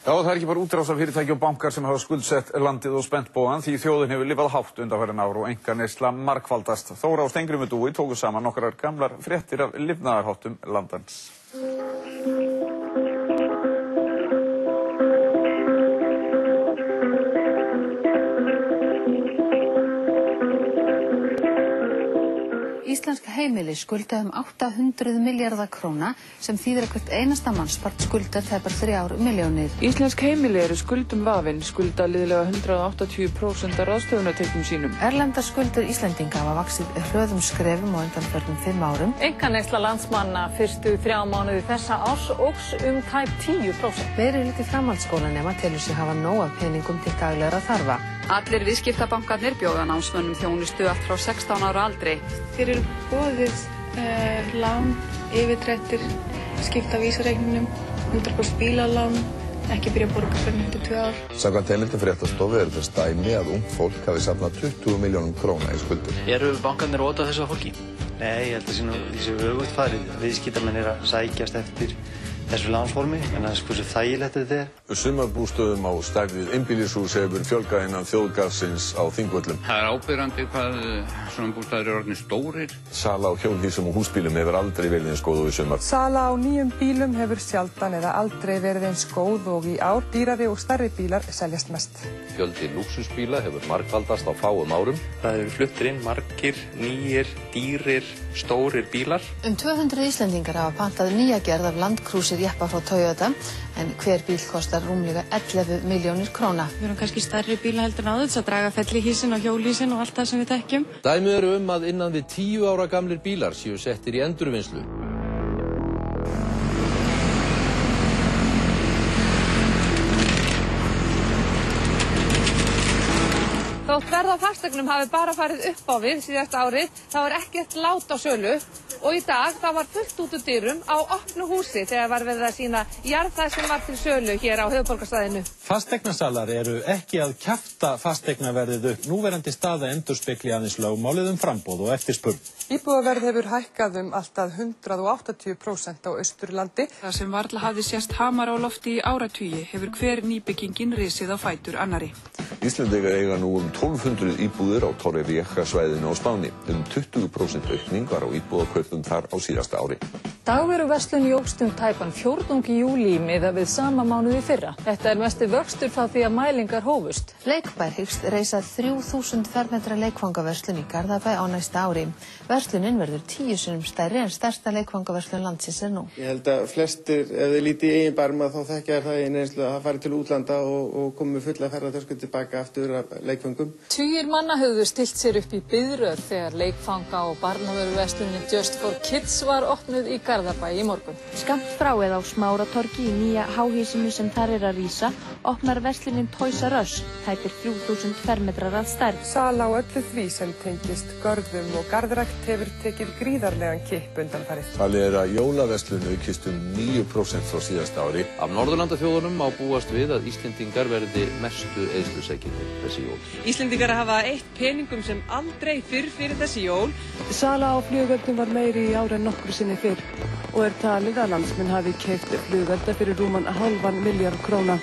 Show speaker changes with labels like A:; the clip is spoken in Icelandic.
A: Já, það ekki bara útrásarfyrirtæki og bankar sem hafa skuldsett landið og spennt bogann því þjóðin hefur lifað hátt undanfarin ár og einkaneysla margfaldast. Þóra og Steingrímur Dúi tóku saman nokkrar gamlar fréttir af lifnaðarháttum landans.
B: Íslensk heimili skulda 800 milljarða króna sem þýðir að hvert einasta mannsbarn skuldar tæpar 3 milljónir.
C: Íslensk heimili eru skuldum vafin, skulda liðlega 180% af ráðstöfunartekjum sínum.
B: Erlendar skuldir Íslendinga hafa vaxið hröðum skrefum á undanförnum 5 árum.
D: Einkaneysla landsmanna fyrstu 3 mánuði þessa árs óx tæp 10%.
B: Meiri hluti framhaldsskólanema telur sig hafa nóg af peningum til daglegra þarfa.
E: Allir viðskiptabankarnir bjóða námsmönnum þjónustu allt frá 16 ára aldri.
F: Þeir eru boðið lán, yfirdrættir, skipta vísareikninum, 100% bílalán, ekki byrja að borga fyrir eftir 2 ár.
G: Samkvæmt heimildum fréttastofu eru þess dæmi að ungt fólk hafi safnað 20 milljónum króna í skuldir.
H: Eru bankarnir óta þessu fólki? Nei, ég held að þessi öfugt farið. Viðskiptamenn eru að sækjast eftir þessu lánsformi, en það hversu þægilegt þetta er.
G: Sumarbústöðum á stærð við einbýlishús hefur fjölgað innan þjóðgarðsins á Þingvöllum.
I: Það áberandi hvað svona bústaðir eru orðnir stórir.
G: Sala á hjólhýsum og húsbílum hefur aldrei verið eins góð og í sumar.
J: Sala á nýjum bílum hefur sjaldan eða aldrei verið eins góð og í ár. Dýrari og stærri bílar seljast mest.
K: Fjöldi lúxusbíla hefur margfaldast á fáum árum.
H: Það hefur fluttir inn margir, nýjir, dýrir, stórir bílar.
B: 200 Íslendingar hafa pantað nýja gerð af Land Cruiser jeppa frá Toyota, en hver bíl kostar rúmlega 11 milljónir króna.
F: Við erum kannski stærri bíla heldur en áður, þess að draga fellihísin og hjólhísin og allt það sem við þekkjum.
K: Dæmi eru að innan við 10 ára gamlir bílar séu settir í endurvinnslu.
D: Þótt verð á fasteignum hafi bara farið upp á við síðasta árið, þá er ekkert lát á sölu og í dag þá var fullt út úr dyrum á opnu húsi þegar var verið að sýna jarðhæð sem var til sölu hér á höfuðborgarsvæðinu.
L: Fasteignasalar eru ekki að kjafta fasteignaverðið upp. Núverandi staða endurspegli aðeins lögmálið framboð og eftirspurn.
J: Íbúðaverð hefur hækkað allt að 180% á Austurlandi.
C: Það sem varla hafði sést hamar á lofti í áratugi hefur hver nýbyggingin risið á fætur annarri.
G: Íslendingar eiga nú 1200 íbúðir á Torrevieja-svæðinu á Spáni. 20% aukning var á íbúðakaupum þar á síðasta ári.
D: Dagvöruverslun jókst tæpan 4. júlí miðað við sama mánuð í fyrra. Þetta er mesti vöxtur frá því að mælingar hófust.
B: Leikbær hyggst reisa 3000 fermetra leikfangaverslun í Garðabæ á næsta ári. Verslunin verður 10 sinnum stærri en stærsta leikfangaverslun landsins er nú.
M: Ég held að flestir, ef þið lítið í eigin barma, þá þekkja það í reynslu að það fari til útlanda og komi fulla ferðatösku tilbaka aftur af leikfangum.
D: Tugir manna höfðu stillt sér upp í biðröð þegar leikfanga og barnavöruverslunin Just for Kids var opnuð í Garðabæ í morgun.
N: Skammt frá eða á Smáratorgi í nýja háhýsinu sem þar er að rísa, opnar verslunin Toys R Us, tæpir 3000 fermetrar að stærð.
J: Sala á öllu því sem tengist görðum og garðrækt hefur tekið gríðarlegan kipp undanfarið.
G: Talið er að jólaverslun aukist 9% frá síðasta ári.
K: Af Norðurlandaþjóðunum má búast við að Íslendingar verði mestu eyðslusækjandi þessi jól.
O: Íslendingar hafa eytt peningum sem aldrei fyrr fyrir þessi jól.
J: Sala á flugvöldum var meiri í ár en nokkru sinni fyrr og er talið að landsmenn hafi keypt flugvelda fyrir rúman 0,5 milljarð króna.